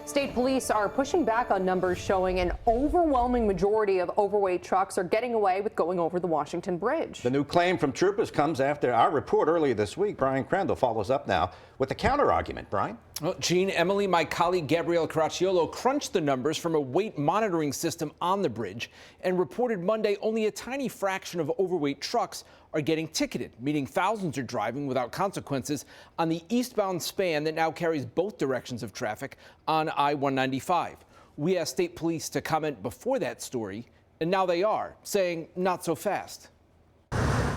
State police are pushing back on numbers showing an overwhelming majority of overweight trucks are getting away with going over the Washington Bridge. The new claim from troopers comes after our report earlier this week. Brian Crandall follows up now with the counter-argument. Brian? Well, Gene, Emily, my colleague Gabrielle Caracciolo crunched the numbers from a weight monitoring system on the bridge and reported Monday only a tiny fraction of overweight trucks are getting ticketed, meaning thousands are driving without consequences on the eastbound span that now carries both directions of traffic on I-195. We asked state police to comment before that story, and now they are, saying not so fast.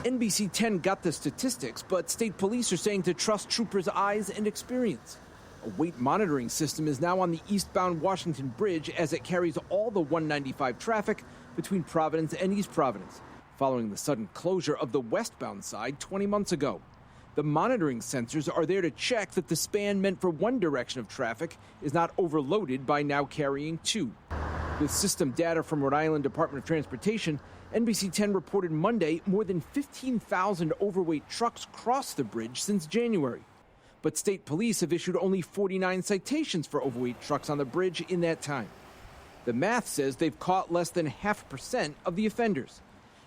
NBC 10 got the statistics, but state police are saying to trust troopers' eyes and experience. A weight monitoring system is now on the eastbound Washington Bridge as it carries all the 195 traffic between Providence and East Providence, following the sudden closure of the westbound side 20 months ago. The monitoring sensors are there to check that the span meant for one direction of traffic is not overloaded by now carrying two. With system data from Rhode Island Department of Transportation, NBC 10 reported Monday more than 15,000 overweight trucks crossed the bridge since January. But state police have issued only 49 citations for overweight trucks on the bridge in that time. The math says they've caught less than 0.5% of the offenders.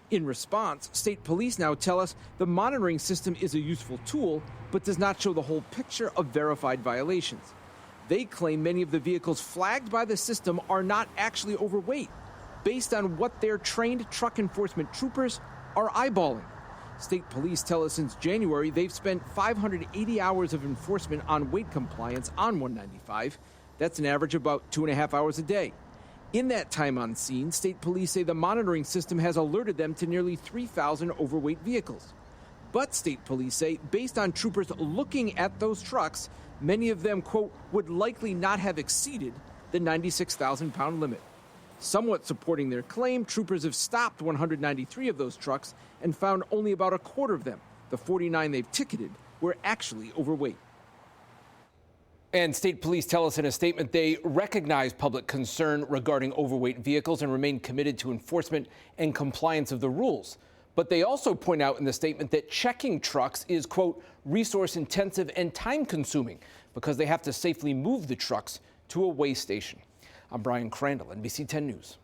In response, state police now tell us the monitoring system is a useful tool, but does not show the whole picture of verified violations. They claim many of the vehicles flagged by the system are not actually overweight, based on what their trained truck enforcement troopers are eyeballing. State police tell us since January they've spent 580 hours of enforcement on weight compliance on 195. That's an average of about 2.5 hours a day. In that time on scene, state police say the monitoring system has alerted them to nearly 3,000 overweight vehicles. But state police say, based on troopers looking at those trucks, many of them, quote, would likely not have exceeded the 96,000-pound limit. Somewhat supporting their claim, troopers have stopped 193 of those trucks and found only about a quarter of them, the 49 they've ticketed, were actually overweight. And state police tell us in a statement they recognize public concern regarding overweight vehicles and remain committed to enforcement and compliance of the rules. But they also point out in the statement that checking trucks is, quote, resource intensive and time consuming because they have to safely move the trucks to a weigh station. I'm Brian Crandall, NBC 10 News.